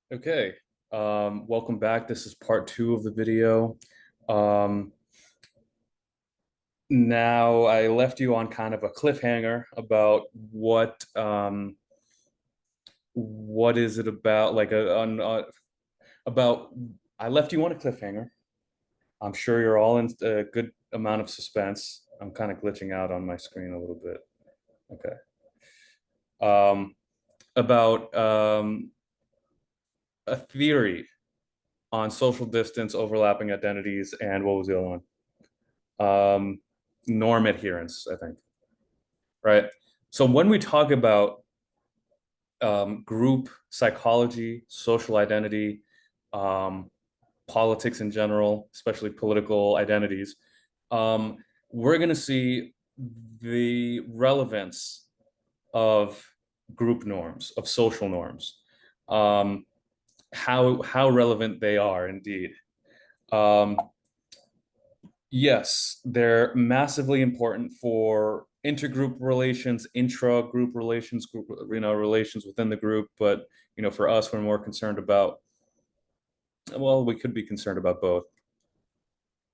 Okay, welcome back. This is part two of the video. Um, Now I left you on kind of a cliffhanger about what is it about about I left you on a cliffhanger. I'm sure you're all in a good amount of suspense. I'm kind of glitching out on my screen a little bit. Okay. Um, about a theory on social distance, overlapping identities, and what was the other one? Norm adherence, I think, right? So when we talk about group psychology, social identity, um, politics in general, especially political identities, um, we're going to see the relevance of group norms, of social norms, um, how relevant they are indeed. Um, Yes, they're massively important for intergroup relations, intra-group relations, relations within the group. But, for us, we're more concerned about, well, we could be concerned about both.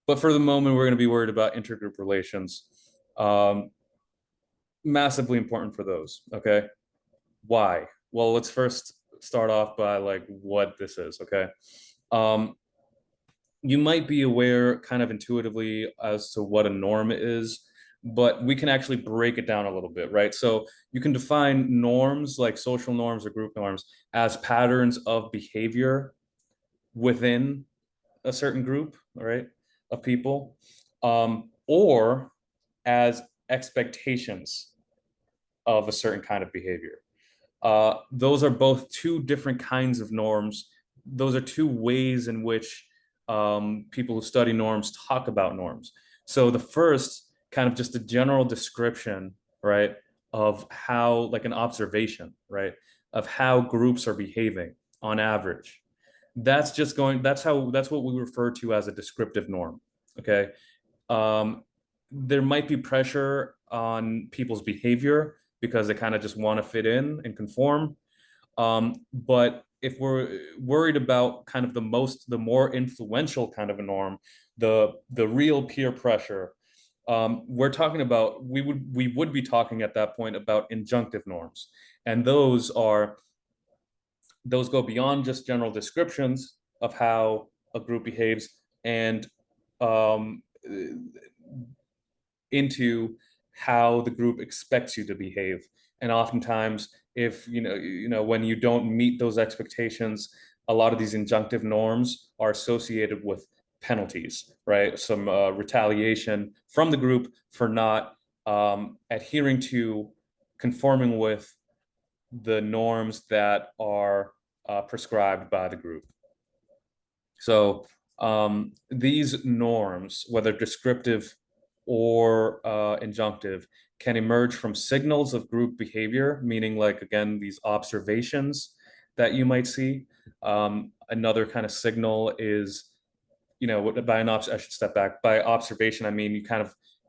But for the moment, we're going to be worried about intergroup relations. Um, Massively important for those. Okay. Why? Well, let's first start off by like what this is. Okay. Um, you might be aware kind of intuitively as to what a norm is, but we can actually break it down a little bit, right? So you can define norms like social norms or group norms as patterns of behavior within a certain group, right, of people, or as expectations of a certain kind of behavior. Those are both two different kinds of norms. Those are two ways in which people who study norms talk about norms. So the first, kind of just a general description, right, of how, like an observation, right, of how groups are behaving on average. That's what we refer to as a descriptive norm. Okay. Um, there might be pressure on people's behavior because they kind of just want to fit in and conform. But if we're worried about kind of the more influential kind of a norm, the real peer pressure, we're talking about we would be talking at that point about injunctive norms, and those go beyond just general descriptions of how a group behaves and um, into how the group expects you to behave. And oftentimes, if when you don't meet those expectations, a lot of these injunctive norms are associated with penalties, right? Some retaliation from the group for not adhering to, conforming with the norms that are prescribed by the group. So these norms, whether descriptive or injunctive, can emerge from signals of group behavior, meaning like, again, these observations that you might see. Another kind of signal is, I should step back. By observation, I mean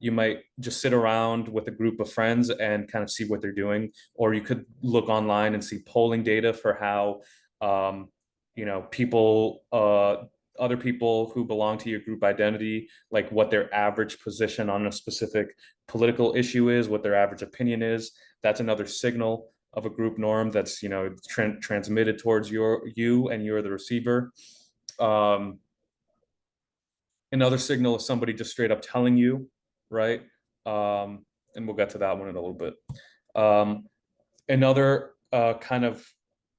you might just sit around with a group of friends and kind of see what they're doing, or you could look online and see polling data for how um, people other people who belong to your group identity, like what their average position on a specific political issue is, what their average opinion is. That's another signal of a group norm that's transmitted towards you, and you're the receiver. um, Another signal is somebody just straight up telling you, right? And we'll get to that one in a little bit. Um, Another kind of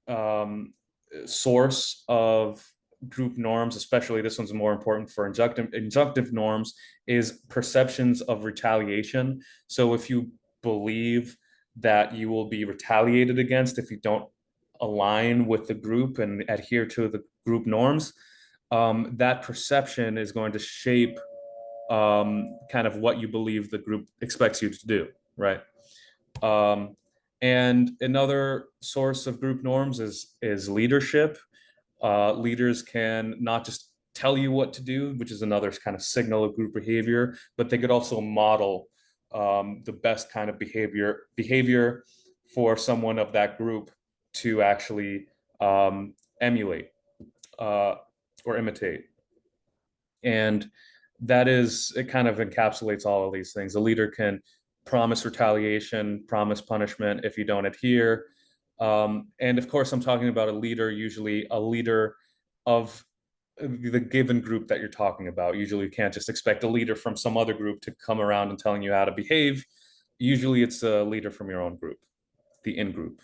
um, source of group norms, especially this one's more important for injunctive norms, is perceptions of retaliation. So if you believe that you will be retaliated against if you don't align with the group and adhere to the group norms, that perception is going to shape kind of what you believe the group expects you to do, right? Um, and another source of group norms is leadership. Leaders can not just tell you what to do, which is another kind of signal of group behavior, but they could also model the best kind of behavior for someone of that group to actually emulate uh, or imitate. And that is, it kind of encapsulates all of these things. A leader can promise retaliation, promise punishment if you don't adhere. And of course, I'm talking about a leader, usually a leader of the given group that you're talking about. Usually, you can't just expect a leader from some other group to come around and telling you how to behave. Usually, it's a leader from your own group, the in group.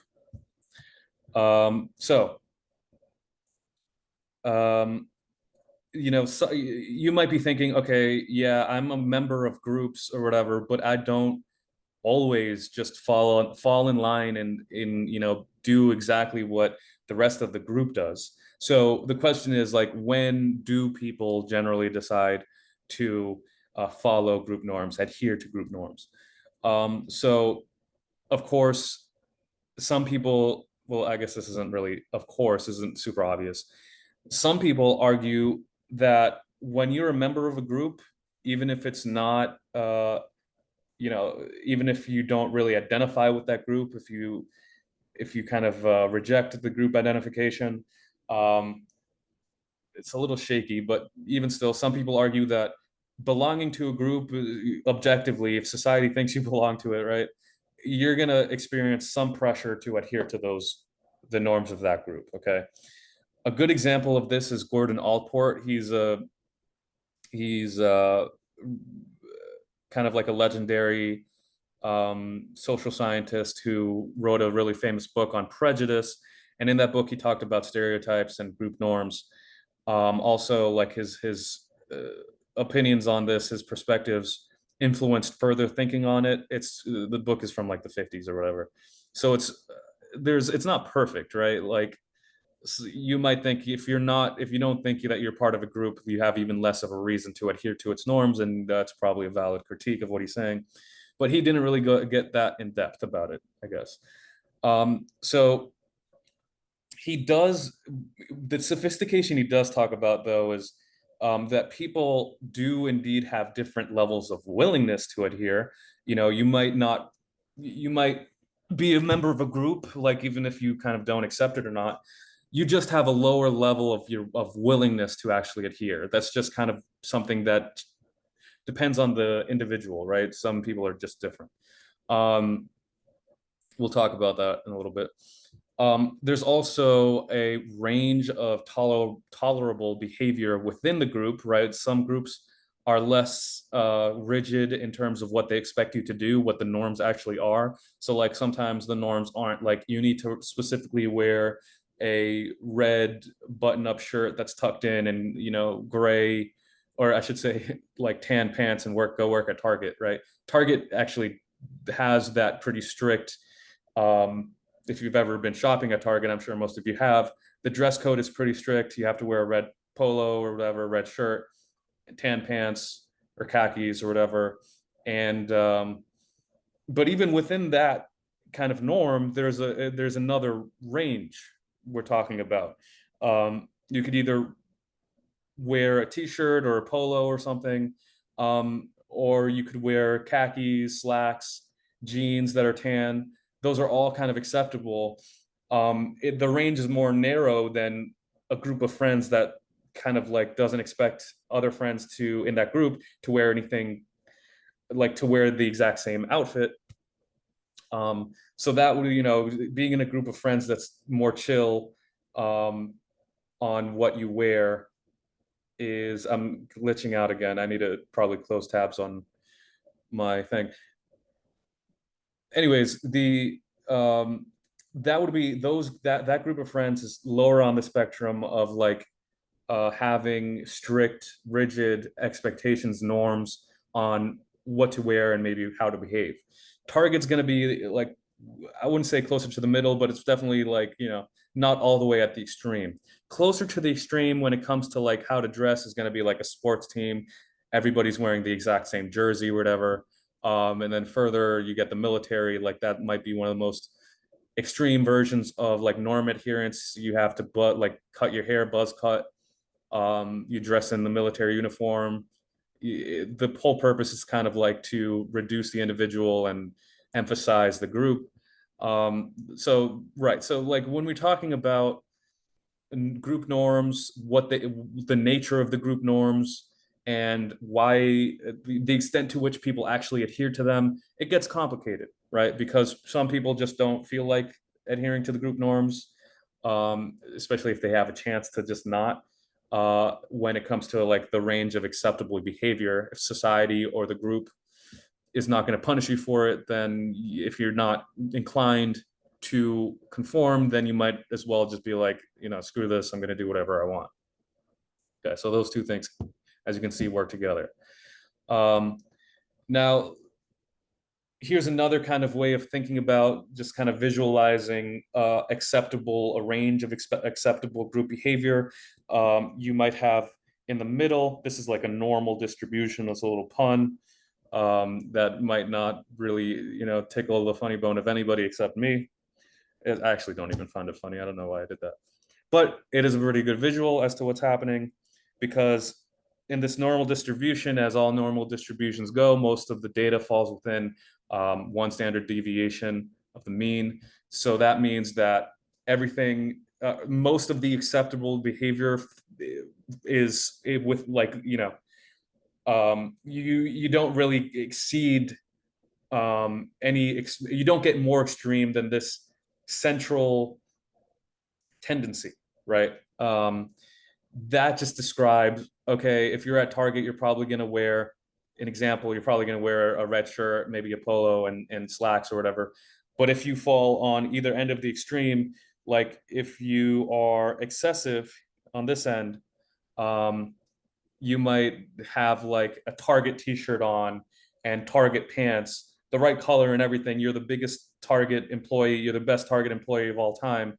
So, um, so you might be thinking, okay, yeah, I'm a member of groups or whatever, but I don't always just fall in line and do exactly what the rest of the group does. So the question is, like, when do people generally decide to follow group norms, adhere to group norms? So of course, some people, well, I guess this isn't really, of course, isn't super obvious. Some people argue that when you're a member of a group, even if it's not even if you don't really identify with that group, if you kind of reject the group identification, um, it's a little shaky. But even still, some people argue that belonging to a group, objectively, if society thinks you belong to it, right, you're gonna experience some pressure to adhere to the norms of that group. Okay, a good example of this is Gordon Allport. He's kind of like a legendary social scientist who wrote a really famous book on prejudice. And in that book, he talked about stereotypes and group norms. Also, like his opinions on this, his perspectives influenced further thinking on it. The book is from like the 50s or whatever. So it's not perfect, right? Like, you might think, if you don't think that you're part of a group, you have even less of a reason to adhere to its norms, and that's probably a valid critique of what he's saying. But he didn't really get that in depth about it, I guess. So he does, the sophistication he does talk about, though, is that people do indeed have different levels of willingness to adhere. You might be a member of a group, like, even if you kind of don't accept it or not, you just have a lower level of willingness to actually adhere. That's just kind of something that depends on the individual, right? Some people are just different. Um, we'll talk about that in a little bit. There's also a range of tolerable behavior within the group, right? Some groups are less rigid in terms of what they expect you to do, what the norms actually are. So, like, sometimes the norms aren't like you need to specifically wear a red button-up shirt that's tucked in, and gray, or I should say, like, tan pants, and go work at Target, right? Target actually has that pretty strict. If you've ever been shopping at Target, I'm sure most of you have, the dress code is pretty strict. You have to wear a red polo or whatever, red shirt, tan pants or khakis or whatever. And but even within that kind of norm, there's another range we're talking about. You could either wear a t-shirt or a polo or something, or you could wear khakis, slacks, jeans that are tan. Those are all kind of acceptable. The range is more narrow than a group of friends that kind of like doesn't expect other friends to in that group to wear anything, like to wear the exact same outfit. So that would, being in a group of friends that's more chill on what you wear is, I'm glitching out again. I need to probably close tabs on my thing. Anyways, the that would be that group of friends is lower on the spectrum of like having strict, rigid expectations, norms on what to wear and maybe how to behave. Target's going to be like, I wouldn't say closer to the middle, but it's definitely like, not all the way at the extreme. Closer to the extreme when it comes to like how to dress is going to be like a sports team. Everybody's wearing the exact same jersey or whatever. And then further, you get the military, like that might be one of the most extreme versions of like norm adherence. You have to like cut your hair, buzz cut. You dress in the military uniform. The whole purpose is kind of like to reduce the individual and emphasize the group. So right, so like when we're talking about group norms, what the nature of the group norms, and why the extent to which people actually adhere to them, it gets complicated, right? Because some people just don't feel like adhering to the group norms, especially if they have a chance to just not. When it comes to like the range of acceptable behavior, if society or the group is not going to punish you for it, then if you're not inclined to conform, then you might as well just be like, screw this, I'm going to do whatever I want. Okay, so those two things, as you can see, work together. Now, here's another kind of way of thinking about just kind of visualizing a range of acceptable group behavior. You might have in the middle, this is like a normal distribution, it's a little pun that might not really, tickle the funny bone of anybody except me. I actually don't even find it funny. I don't know why I did that. But it is a pretty good visual as to what's happening, because in this normal distribution, as all normal distributions go, most of the data falls within one standard deviation of the mean. So that means that everything, most of the acceptable behavior is with like, you don't really exceed you don't get more extreme than this central tendency, right? That just describes, okay, if you're at Target, you're probably going to wear an example, you're probably going to wear a red shirt, maybe a polo and slacks or whatever. But if you fall on either end of the extreme, like if you are excessive on this end, you might have like a Target t-shirt on and Target pants, the right color and everything. You're the biggest Target employee, you're the best Target employee of all time.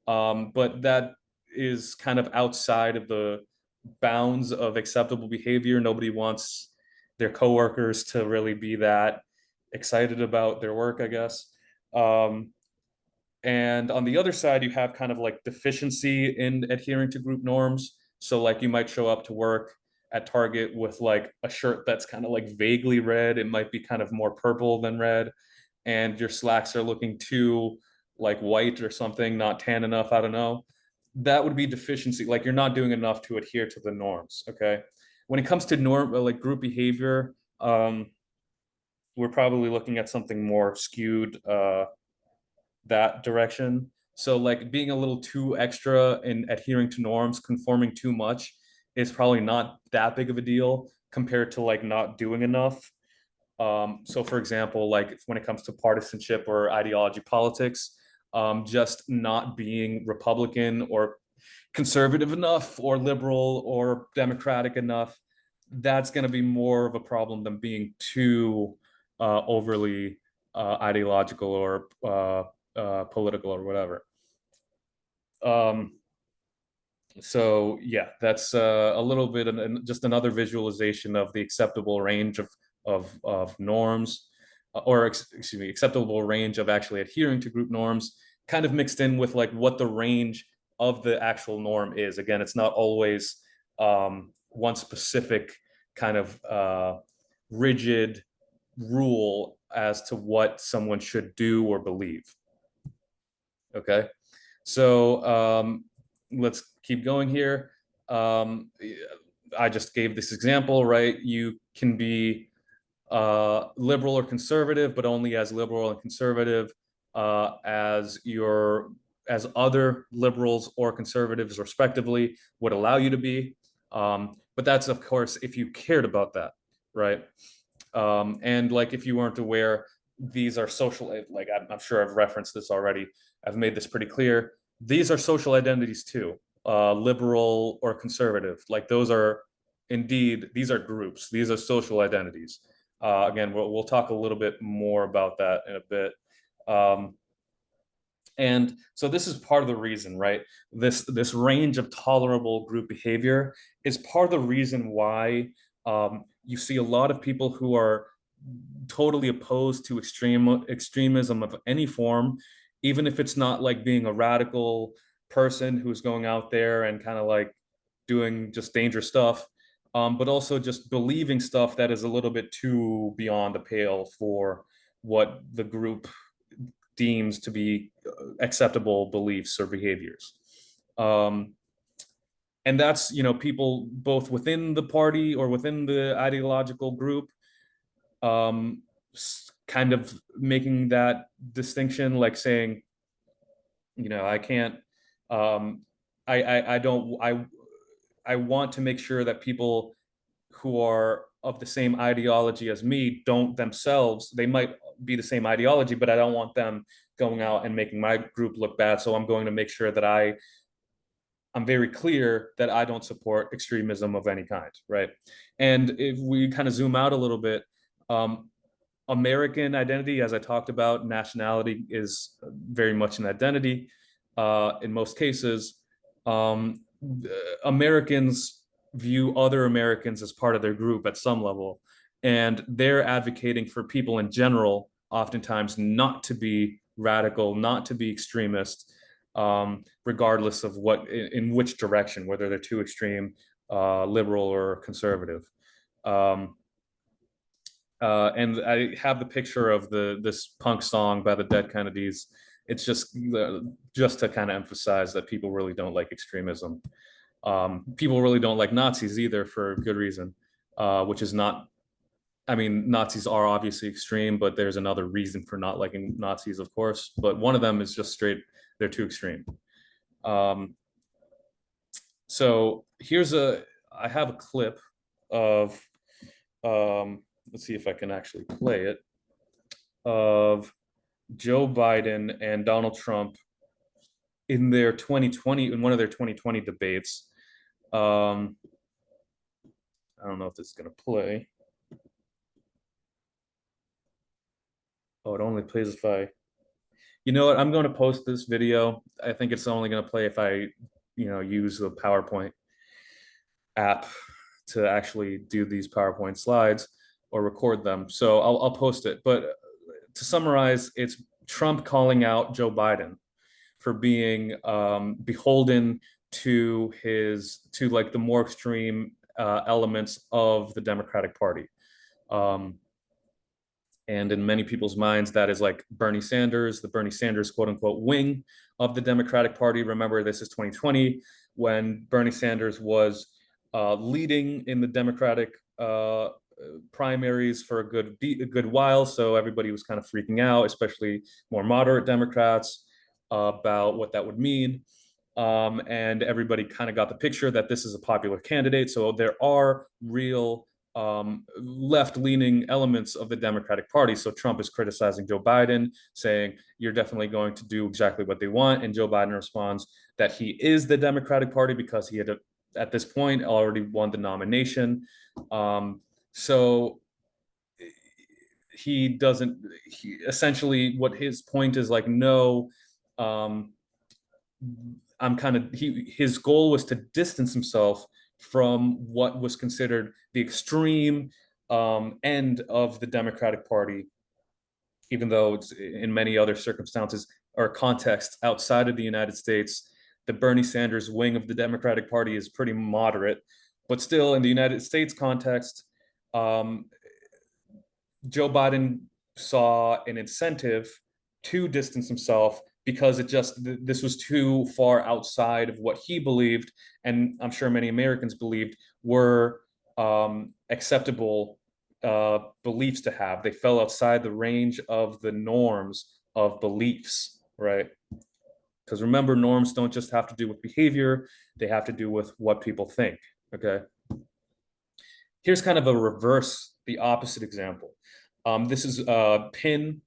But that is kind of outside of the bounds of acceptable behavior. Nobody wants their coworkers to really be that excited about their work, I guess. And on the other side, you have kind of like deficiency in adhering to group norms. So like you might show up to work at Target with like a shirt that's kind of like vaguely red. It might be kind of more purple than red. And your slacks are looking too like white or something, not tan enough. I don't know. That would be deficiency. Like you're not doing enough to adhere to the norms. Okay. When it comes to like group behavior, we're probably looking at something more skewed that direction. So like being a little too extra in adhering to norms, conforming too much is probably not that big of a deal compared to like not doing enough. So for example, like when it comes to partisanship or ideology politics, just not being Republican or conservative enough or liberal or democratic enough, that's going to be more of a problem than being too overly ideological or political or whatever. Um, so yeah, that's a little bit and just another visualization of the acceptable range of norms, or excuse me, acceptable range of actually adhering to group norms, kind of mixed in with like what the range of the actual norm is. Again, it's not always one specific kind of rigid rule as to what someone should do or believe. Okay, so let's keep going here. I just gave this example, right? You can be liberal or conservative, but only as liberal and conservative as other liberals or conservatives, respectively, would allow you to be. But that's, of course, if you cared about that, right? And like if you weren't aware, these are social, like I'm sure I've referenced this already. I've made this pretty clear. These are social identities too, liberal or conservative. Like those are indeed, these are groups. These are social identities. Again, we'll talk a little bit more about that in a bit. And so this is part of the reason, right? This range of tolerable group behavior is part of the reason why you see a lot of people who are totally opposed to extremism of any form, even if it's not like being a radical person who's going out there and kind of like doing just dangerous stuff, but also just believing stuff that is a little bit too beyond the pale for what the group deems to be acceptable beliefs or behaviors. Um, and that's, people both within the party or within the ideological group, kind of making that distinction, like saying, I can't, um, I don't, I want to make sure that people who are of the same ideology as me don't themselves, they might be the same ideology, but I don't want them going out and making my group look bad. So I'm going to make sure that I'm very clear that I don't support extremism of any kind, right? And if we kind of zoom out a little bit, um, American identity, as I talked about, nationality is very much an identity in most cases. Um, Americans view other Americans as part of their group at some level, and they're advocating for people in general, oftentimes not to be radical, not to be extremist, regardless of in which direction, whether they're too extreme, liberal or conservative. Um, and I have the picture of this punk song by the Dead Kennedys. It's just to kind of emphasize that people really don't like extremism. People really don't like Nazis either for good reason, which is not. I mean, Nazis are obviously extreme, but there's another reason for not liking Nazis, of course. But one of them is just straight; they're too extreme. Um, so I have a clip of, let's see if I can actually play it, of Joe Biden and Donald Trump in one of their 2020 debates. Um, I don't know if this is going to play. Oh, it only plays if you know what? I'm going to post this video. I think it's only going to play if I, use the PowerPoint app to actually do these PowerPoint slides or record them. So I'll post it. But to summarize, it's Trump calling out Joe Biden for being beholden to like the more extreme elements of the Democratic Party. Um, and in many people's minds, that is like Bernie Sanders, the Bernie Sanders quote unquote wing of the Democratic Party. Remember, this is 2020 when Bernie Sanders was leading in the Democratic primaries for a good while. So everybody was kind of freaking out, especially more moderate Democrats, about what that would mean. And everybody kind of got the picture that this is a popular candidate. So there are real left-leaning elements of the Democratic Party. So Trump is criticizing Joe Biden, saying you're definitely going to do exactly what they want, and Joe Biden responds that he is the Democratic Party because he had at this point already won the nomination. So he doesn't. Essentially, what his point is like, no. Um, I'm kind of his goal was to distance himself from what was considered the extreme end of the Democratic Party, even though it's in many other circumstances or contexts outside of the United States, the Bernie Sanders wing of the Democratic Party is pretty moderate, but still in the United States context, um, Joe Biden saw an incentive to distance himself because this was too far outside of what he believed, and I'm sure many Americans believed were acceptable beliefs to have. They fell outside the range of the norms of beliefs, right? Because remember, norms don't just have to do with behavior, they have to do with what people think. Okay. Here's kind of the opposite example. This is a pin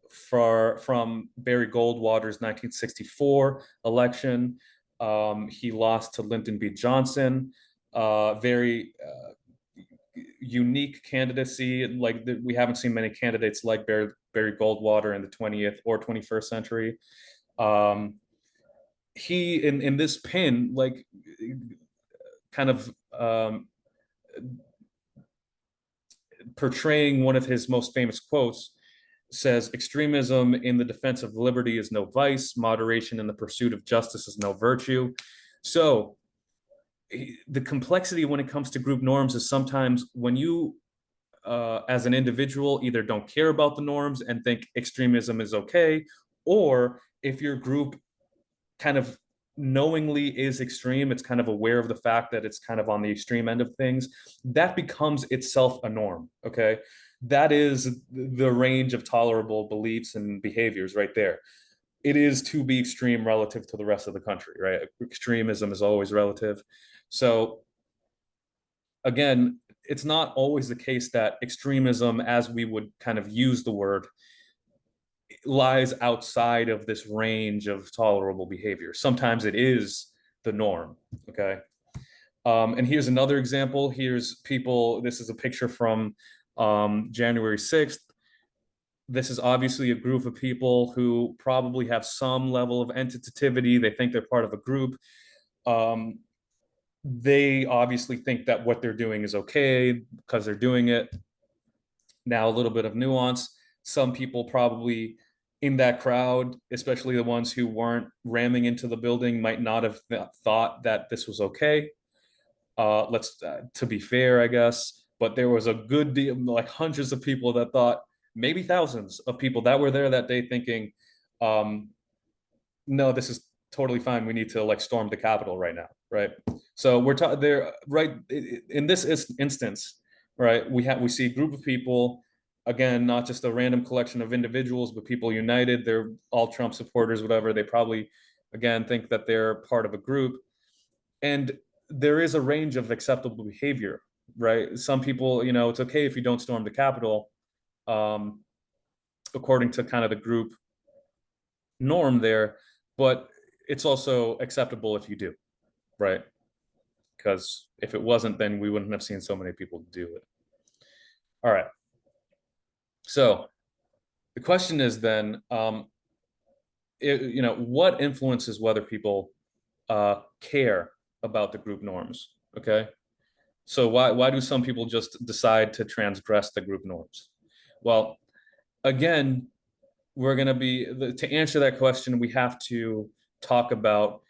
from Barry Goldwater's 1964 election. He lost to Lyndon B. Johnson. Very unique candidacy. Like we haven't seen many candidates like Barry Goldwater in the 20th or 21st century. He in this pin, like kind of portraying one of his most famous quotes, says extremism in the defense of liberty is no vice, moderation in the pursuit of justice is no virtue. So the complexity when it comes to group norms is sometimes when you as an individual either don't care about the norms and think extremism is okay, or if your group kind of knowingly is extreme, it's kind of aware of the fact that it's kind of on the extreme end of things, that becomes itself a norm. Okay. That is the range of tolerable beliefs and behaviors right there. It is to be extreme relative to the rest of the country, right? Extremism is always relative. So again, it's not always the case that extremism, as we would kind of use the word, lies outside of this range of tolerable behavior. Sometimes it is the norm. Okay. And here's another example. Here's people, this is a picture from January 6th. This is obviously a group of people who probably have some level of entitativity. They think they're part of a group. They obviously think that what they're doing is okay because they're doing it. Now, a little bit of nuance. Some people probably in that crowd, especially the ones who weren't ramming into the building, might not have thought that this was okay. Let's to be fair, I guess, but there was a good deal, like hundreds of people that thought, maybe thousands of people that were there that day thinking, no, this is totally fine. We need to like storm the Capitol right now, right? So we're there, right? In this instance, right? We see a group of people, again, not just a random collection of individuals, but people united. They're all Trump supporters, whatever. They probably, again, think that they're part of a group, and there is a range of acceptable behavior, right? Some people, it's okay if you don't storm the Capitol, um, according to kind of the group norm there, but it's also acceptable if you do, right? Because if it wasn't, then we wouldn't have seen so many people do it. All right. So the question is then, what influences whether people care about the group norms? Okay. So why do some people just decide to transgress the group norms? Well, again, we're going to be to answer that question, we have to talk about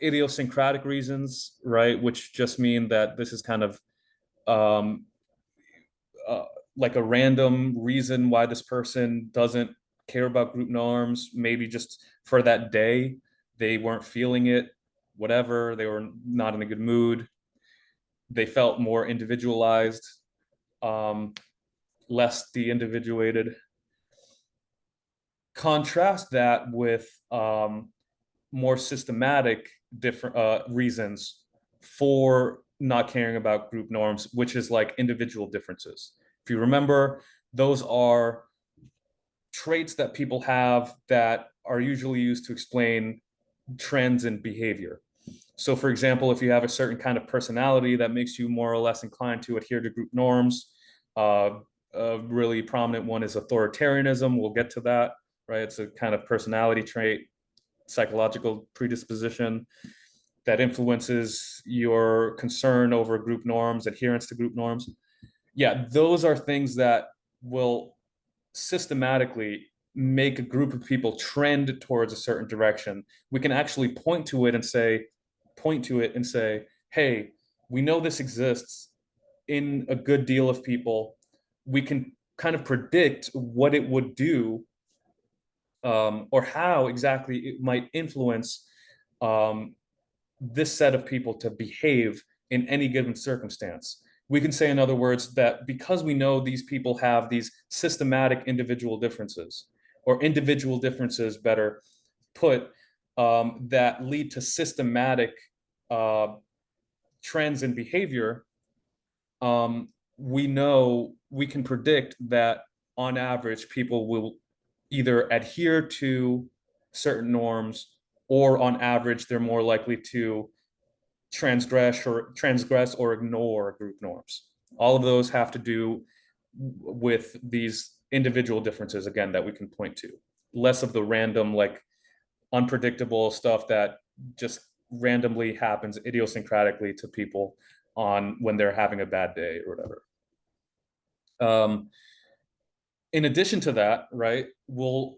idiosyncratic reasons, right? Which just mean that this is kind of um, uh, like a random reason why this person doesn't care about group norms. Maybe just for that day, they weren't feeling it, whatever. They were not in a good mood. They felt more individualized, um, less de-individuated. Contrast that with more systematic different reasons for not caring about group norms, which is like individual differences. If you remember, those are traits that people have that are usually used to explain trends in behavior. So, for example, if you have a certain kind of personality that makes you more or less inclined to adhere to group norms, a really prominent one is authoritarianism. We'll get to that, right? It's a kind of personality trait, psychological predisposition that influences your concern over group norms, adherence to group norms. Yeah, those are things that will systematically make a group of people trend towards a certain direction. We can actually point to it and say, hey, we know this exists in a good deal of people. We can kind of predict what it would do, or how exactly it might influence um, this set of people to behave in any given circumstance. We can say, in other words, that because we know these people have these systematic individual differences, or individual differences, better put, that lead to systematic uh, trends in behavior, we know we can predict that on average, people will either adhere to certain norms, or on average, they're more likely to transgress or ignore group norms. All of those have to do with these individual differences, again, that we can point to. Less of the random, like unpredictable stuff that just randomly happens idiosyncratically to people on when they're having a bad day or whatever. In addition to that, right, we'll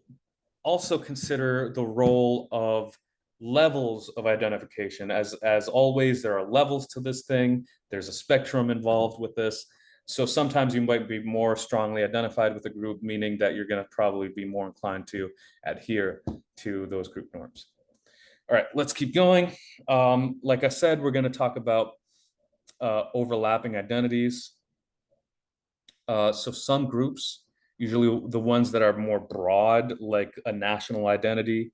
also consider the role of levels of identification. As always, there are levels to this thing. There's a spectrum involved with this. So sometimes you might be more strongly identified with a group, meaning that you're going to probably be more inclined to adhere to those group norms. All right, let's keep going. Like I said, we're going to talk about overlapping identities. So some groups, usually the ones that are more broad, like a national identity,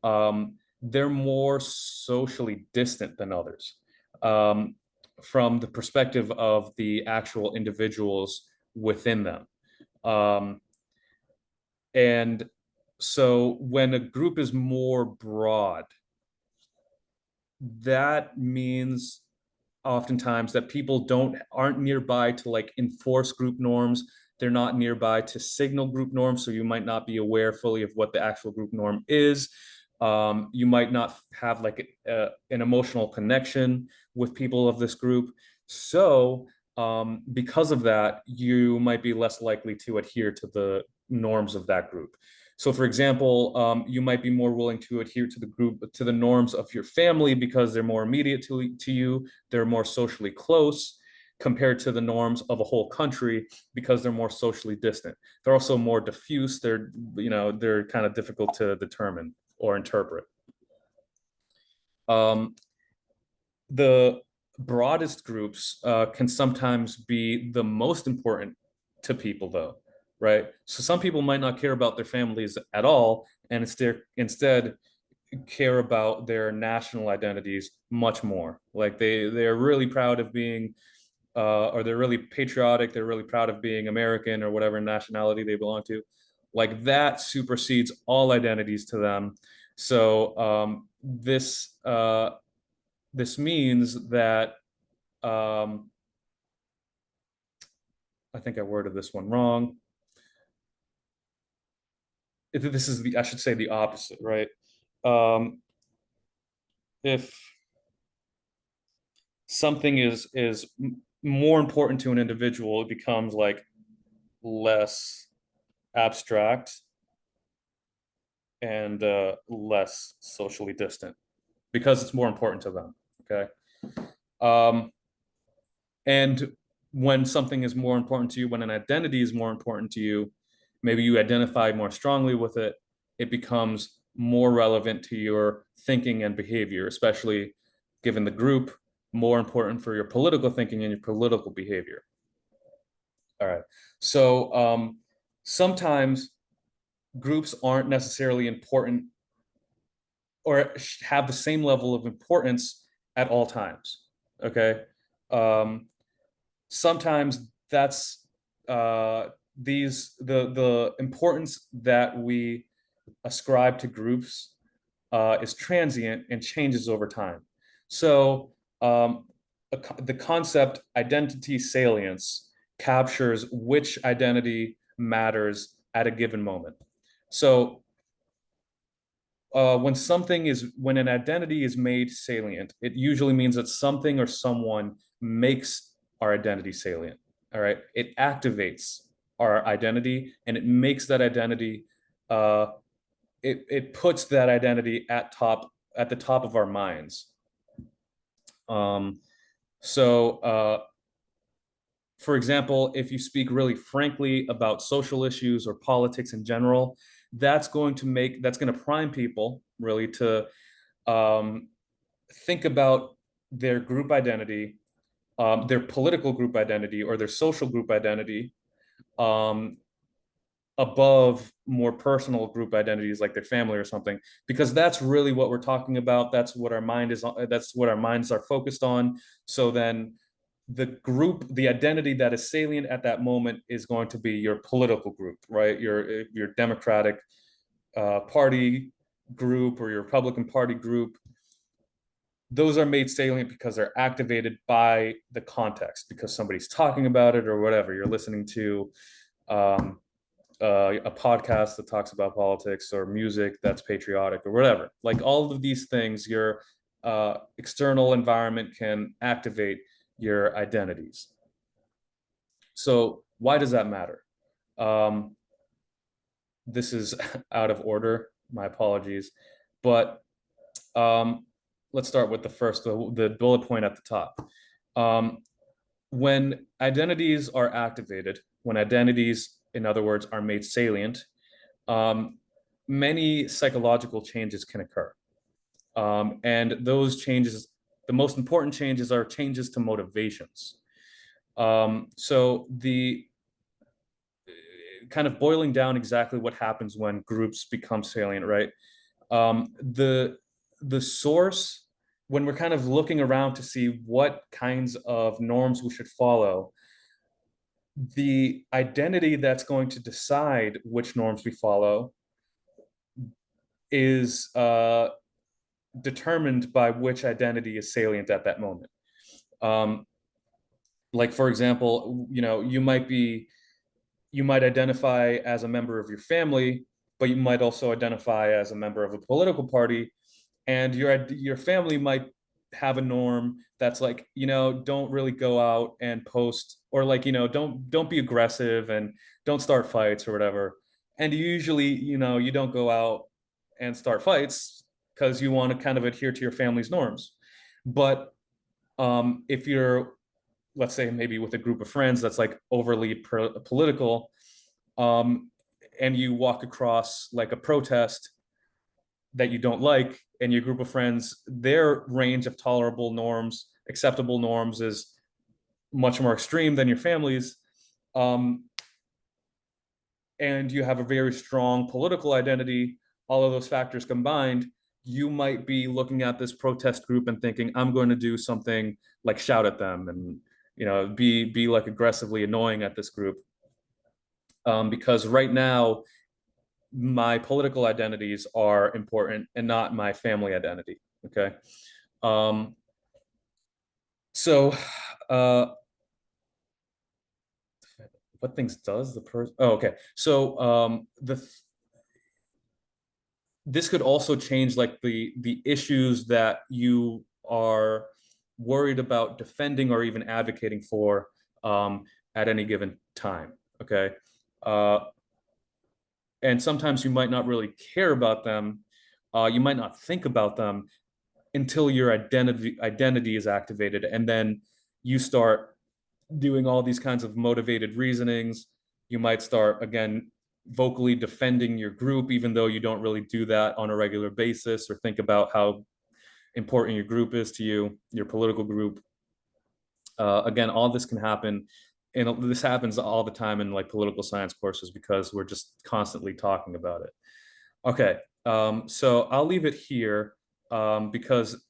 they're more socially distant than others, um, from the perspective of the actual individuals within them. Um, and so when a group is more broad, that means oftentimes that people don't aren't nearby to like enforce group norms. They're not nearby to signal group norms, so you might not be aware fully of what the actual group norm is. You might not have like an emotional connection with people of this group. So because of that, you might be less likely to adhere to the norms of that group. So, for example, you might be more willing to adhere to the group, to the norms of your family because they're more immediate to you, they're more socially close compared to the norms of a whole country because they're more socially distant. They're also more diffuse. They're kind of difficult to determine or interpret. Um, the broadest groups can sometimes be the most important to people, though, right? So some people might not care about their families at all, and instead care about their national identities much more. Like they're really proud of being, or they're really patriotic. They're really proud of being American or whatever nationality they belong to. Like that supersedes all identities to them. So this means that um, I think I worded this one wrong. This is I should say the opposite, right? Um, if something is more important to an individual, it becomes like less abstract and less socially distant because it's more important to them. Okay. Um, and when something is more important to you, when an identity is more important to you, maybe you identify more strongly with it, it becomes more relevant to your thinking and behavior, especially given the group, more important for your political thinking and your political behavior. All right. So sometimes groups aren't necessarily important or have the same level of importance at all times. Okay. Um, Sometimes that's the importance that we ascribe to groups is transient and changes over time. So the concept identity salience captures which identity matters at a given moment. So when an identity is made salient, it usually means that something or someone makes our identity salient. All right, it activates our identity and it makes that identity. Uh, it puts that identity at the top of our minds. Um, so, for example, if you speak really frankly about social issues or politics in general, that's going to prime people really to um, think about their group identity, their political group identity, or their social group identity um, above more personal group identities like their family or something, because that's really what we're talking about. That's what our mind is. That's what our minds are focused on. So then the identity that is salient at that moment is going to be your political group, right? Your Democratic Party group or your Republican Party group. Those are made salient because they're activated by the context, because somebody's talking about it or whatever. You're listening to um, a podcast that talks about politics or music that's patriotic or whatever. Like all of these things, your external environment can activate your identities. So why does that matter? Um, this is out of order. My apologies, but um, let's start with the bullet point at the top. Um, when identities are activated, when identities, in other words, are made salient, um, many psychological changes can occur. And those changes, the most important changes are changes to motivations. So the kind of boiling down exactly what happens when groups become salient, right? The source, when we're kind of looking around to see what kinds of norms we should follow, the identity that's going to decide which norms we follow is determined by which identity is salient at that moment. Um, like for example, you might identify as a member of your family, but you might also identify as a member of a political party, and your family might have a norm that's like, don't really go out and post, or like, don't be aggressive and don't start fights or whatever. And usually, you don't go out and start fights because you want to kind of adhere to your family's norms. But if you're, let's say, maybe with a group of friends that's like overly political, um, and you walk across like a protest that you don't like, and your group of friends, their range of tolerable norms, acceptable norms, is much more extreme than your family's, um, and you have a very strong political identity, all of those factors combined, you might be looking at this protest group and thinking, I'm going to do something like shout at them and be like aggressively annoying at this group, because right now my political identities are important and not my family identity. Okay. Um, so what things does the person? Oh, okay. So this could also change like the issues that you are worried about defending or even advocating for, at any given time. Okay. Uh, and sometimes you might not really care about them. You might not think about them until your identity is activated, and then you start doing all these kinds of motivated reasonings. You might start again vocally defending your group, even though you don't really do that on a regular basis or think about how important your group is to you, your political group. Again, all this can happen, and this happens all the time in like political science courses because we're just constantly talking about it. Okay, so I'll leave it here, because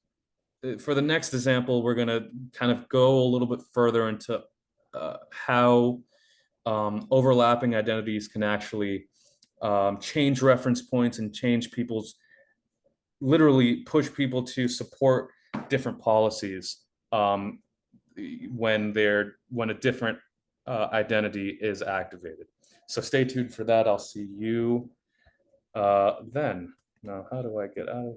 for the next example, we're going to kind of go a little bit further into how overlapping identities can actually change reference points and change people's, literally push people to support different policies, um, when a different identity is activated. So stay tuned for that. I'll see you then. Now, how do I get out of here?